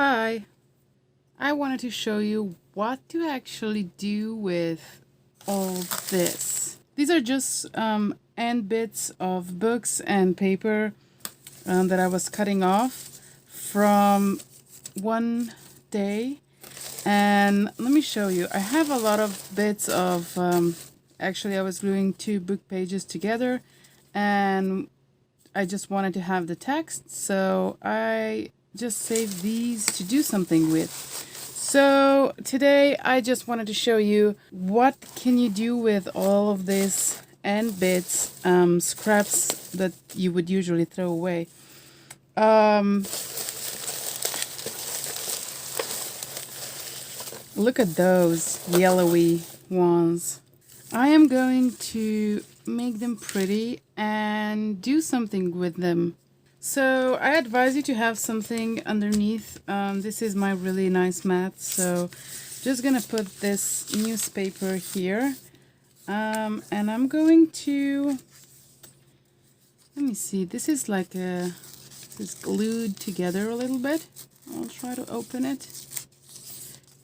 Hi, I wanted to show you what to actually do with all this. These are just end bits of books and paper that I was cutting off from one day. And let me show you. I have a lot of bits of, actually I was gluing two book pages together and I just wanted to have the text, so I just saved these to do something with. So today I just wanted to show you what can you do with all of these end bits, scraps that you would usually throw away. Look at those yellowy ones. I am going to make them pretty and do something with them. So I advise you to have something underneath. This is my really nice mat, so just gonna put this newspaper here, and I'm going to, let me see, this is like a, this is glued together a little bit. I'll try to open it.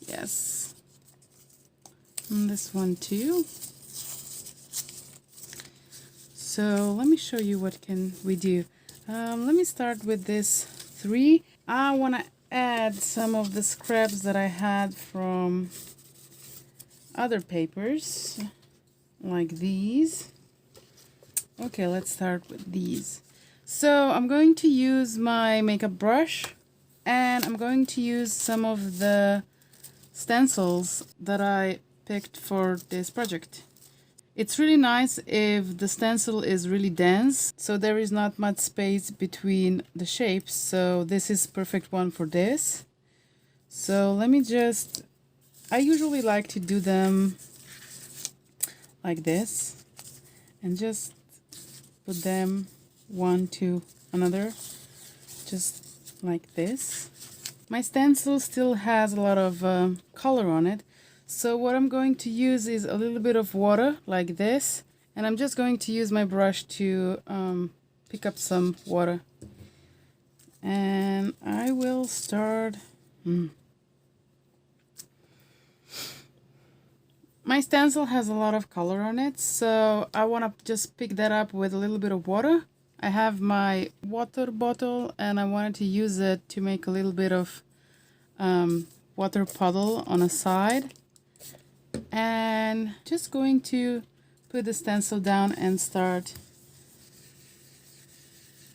Yes, and this one too. So let me show you what can we do. Let me start with this 3. I want to add some of the scraps that I had from other papers, like these. Okay, let's start with these. So I'm going to use my makeup brush, and I'm going to use some of the stencils that I picked for this project. It's really nice if the stencil is really dense, so there is not much space between the shapes, so this is perfect one for this. So let me just, I usually like to do them like this and just put them one to another, just like this. My stencil still has a lot of color on it. So what I'm going to use is a little bit of water like this, and I'm just going to use my brush to pick up some water. And I will start. My stencil has a lot of color on it, so I want to just pick that up with a little bit of water. I have my water bottle and I wanted to use it to make a little bit of water puddle on a side. And just going to put the stencil down and start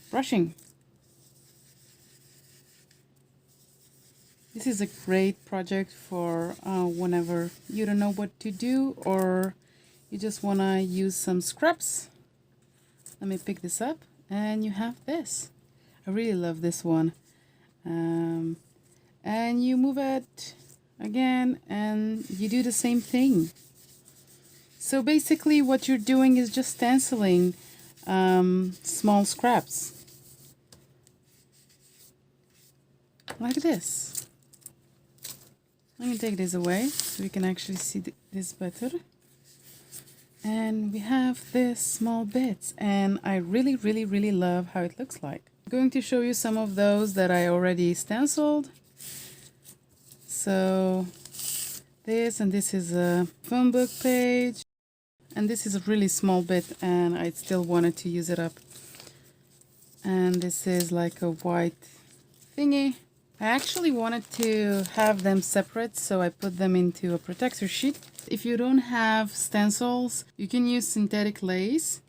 brushing. This is a great project for whenever you don't know what to do or you just want to use some scraps. Let me pick this up and you have this. I really love this one. And you move it again and you do the same thing. So basically what you're doing is just stenciling small scraps like this. Let me take this away so we can actually see this better. And we have this small bits, and I really love how it looks like. I'm going to show you some of those that I already stenciled. So this, and this is a phone book page, and this is a really small bit and I still wanted to use it up. And this is like a white thingy. I actually wanted to have them separate, so I put them into a protector sheet. If you don't have stencils, you can use synthetic lace,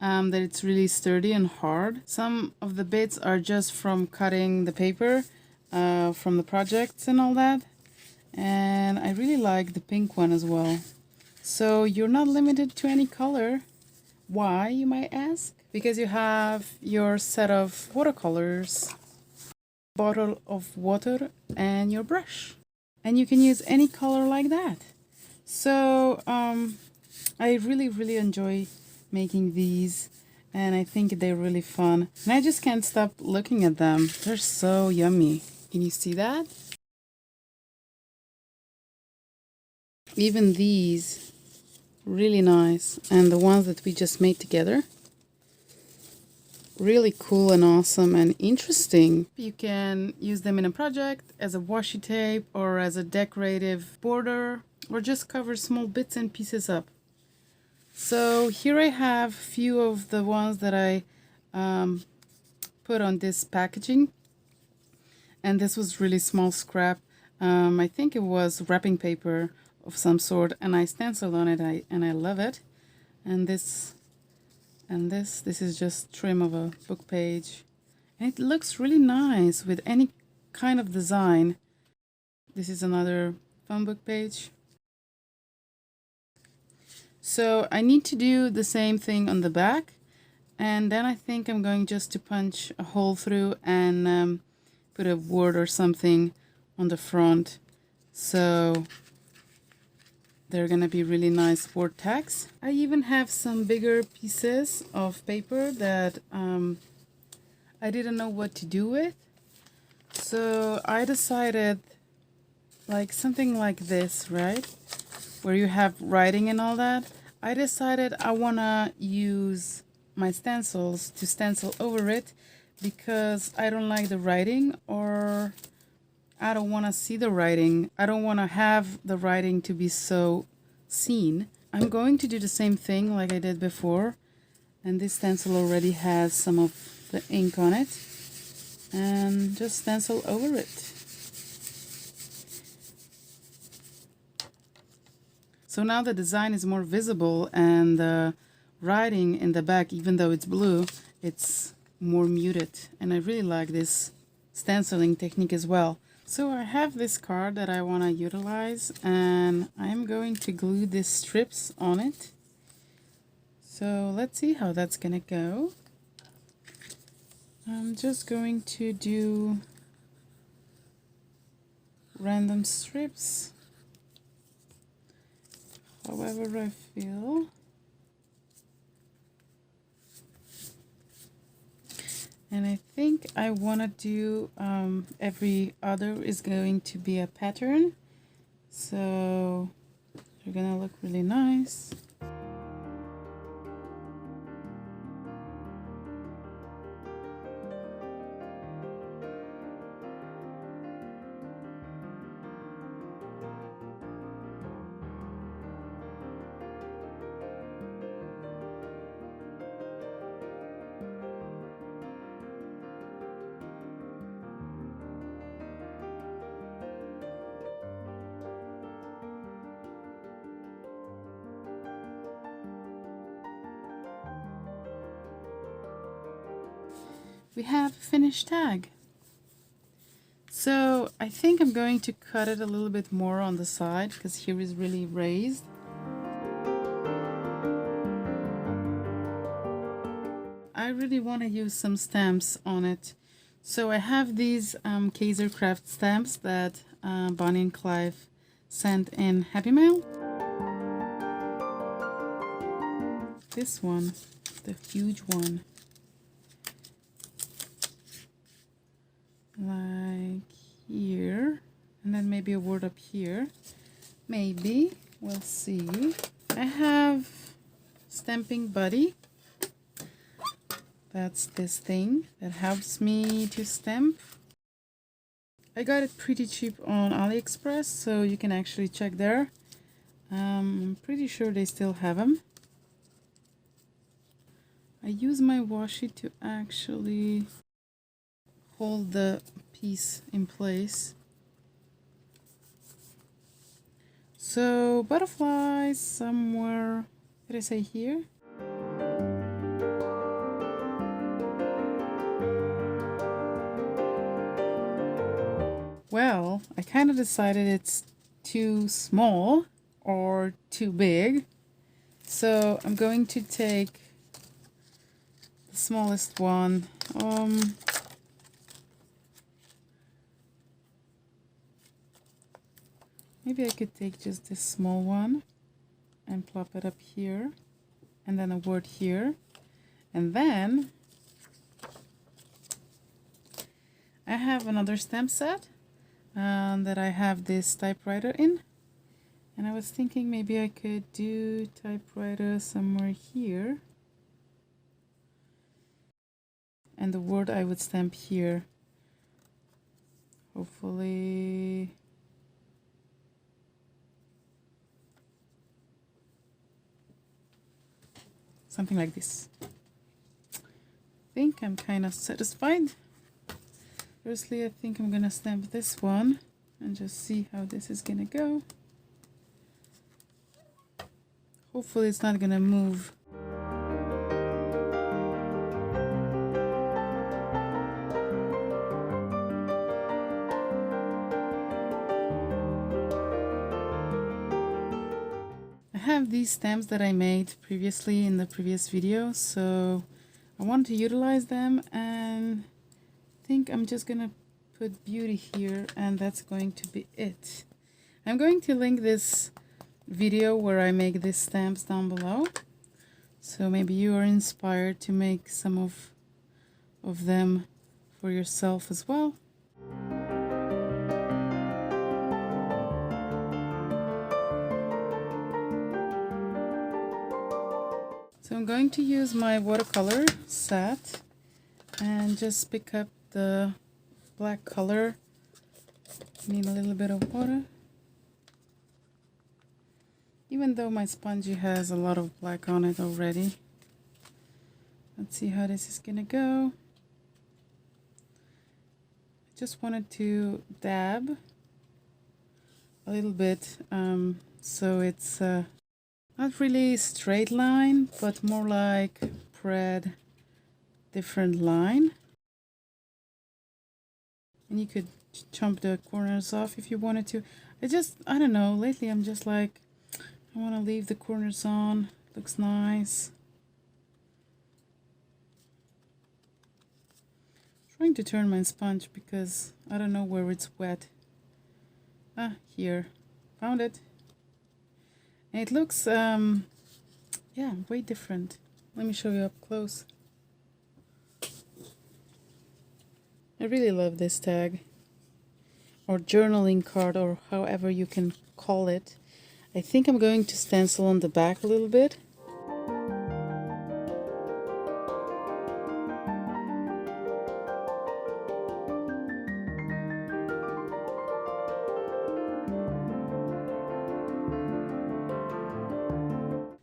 that it's really sturdy and hard. Some of the bits are just from cutting the paper from the projects and all that. And I really like the pink one as well. So you're not limited to any color. Why, you might ask? Because you have your set of watercolors, bottle of water, and your brush. And you can use any color like that. So I really enjoy making these, and I think they're really fun. And I just can't stop looking at them. They're so yummy. Can you see that? Even these, really nice. And the ones that we just made together. really cool and awesome and interesting. You can use them in a project as a washi tape or as a decorative border, or just cover small bits and pieces up. So here I have a few of the ones that I put on this packaging, and this was really small scrap. I think it was wrapping paper of some sort, and I stenciled on it, and I love it. And this is just trim of a book page, and it looks really nice with any kind of design. This is another phone book page. So I need to do the same thing on the back, and then I think I'm going just to punch a hole through and put a word or something on the front. So they're gonna be really nice word tags. I even have some bigger pieces of paper that I didn't know what to do with. So I decided, like something like this, right? Where you have writing and all that. I decided I wanna use my stencils to stencil over it because I don't like the writing, or I don't want to see the writing. I don't want to have the writing to be so seen. I'm going to do the same thing like I did before, and this stencil already has some of the ink on it, and just stencil over it. So now the design is more visible, and the writing in the back, even though it's blue, it's more muted, and I really like this stenciling technique as well. So I have this card that I want to utilize, and I'm going to glue these strips on it. So let's see how that's gonna go. I'm just going to do random strips however I feel. And I think I want to do every other is going to be a pattern, so they're gonna look really nice. We have a finished tag. So I think I'm going to cut it a little bit more on the side because here is really raised. I really want to use some stamps on it. So I have these Kaiser Craft stamps that Bonnie and Clive sent in Happy Mail. This one, the huge one. Like here, and then maybe a word up here. Maybe, we'll see. I have Stamping Buddy. That's this thing that helps me to stamp. I got it pretty cheap on AliExpress, so you can actually check there. I'm pretty sure they still have them. I use my washi to actually hold the piece in place. So butterflies somewhere, did I say here? Well, I kind of decided it's too small or too big. So I'm going to take the smallest one. Maybe I could take just this small one and plop it up here, and then a word here. And then I have another stamp set that I have this typewriter in. And I was thinking maybe I could do typewriter somewhere here. and the word I would stamp here. Hopefully something like this. I think I'm kind of satisfied. Firstly, I think I'm gonna stamp this one and just see how this is gonna go. Hopefully it's not gonna move. I have these stamps that I made previously in the previous video, so I want to utilize them, and I think I'm just gonna put beauty here, and that's going to be it. I'm going to link this video where I make these stamps down below, so maybe you are inspired to make some of them for yourself as well. So I'm going to use my watercolor set and just pick up the black color. Need a little bit of water. Even though my spongy has a lot of black on it already. Let's see how this is gonna go. I just wanted to dab a little bit, so it's not really straight line, but more like spread different line. And you could chomp the corners off if you wanted to. I don't know, lately I'm just like, I want to leave the corners on. Looks nice. I'm trying to turn my sponge because I don't know where it's wet. Ah, here. Found it. And it looks, yeah, way different. Let me show you up close. I really love this tag, or journaling card, or however you can call it. I think I'm going to stencil on the back a little bit.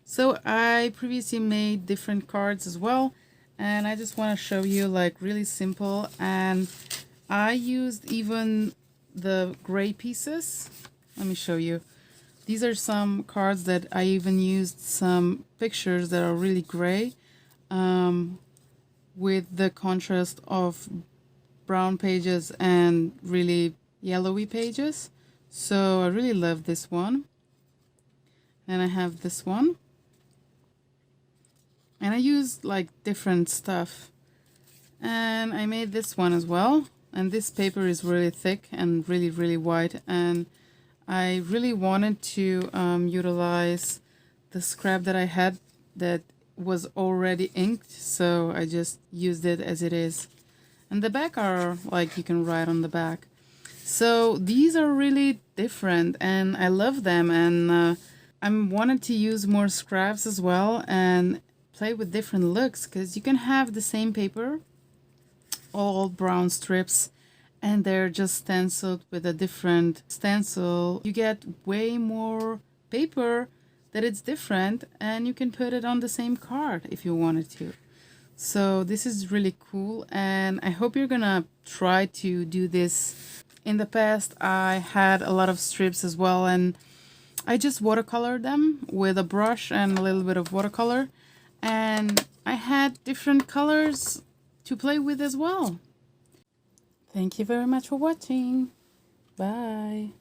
So I previously made different cards as well, and I just want to show you like really simple, and I used even the gray pieces. Let me show you. These are some cards that I even used some pictures that are really gray, with the contrast of brown pages and really yellowy pages. So I really love this one. And I have this one. And I used like different stuff. And I made this one as well. And this paper is really thick and really, really white. And I really wanted to utilize the scrap that I had that was already inked. So I just used it as it is. And the back are like, you can write on the back. So these are really different and I love them. And I wanted to use more scraps as well and play with different looks, because you can have the same paper, all brown strips, and they're just stenciled with a different stencil. You get way more paper that it's different, and you can put it on the same card if you wanted to. So this is really cool, and I hope you're gonna try to do this. In the past I had a lot of strips as well, and I just watercolored them with a brush and a little bit of watercolor, and I had different colors to play with as well. Thank you very much for watching. Bye.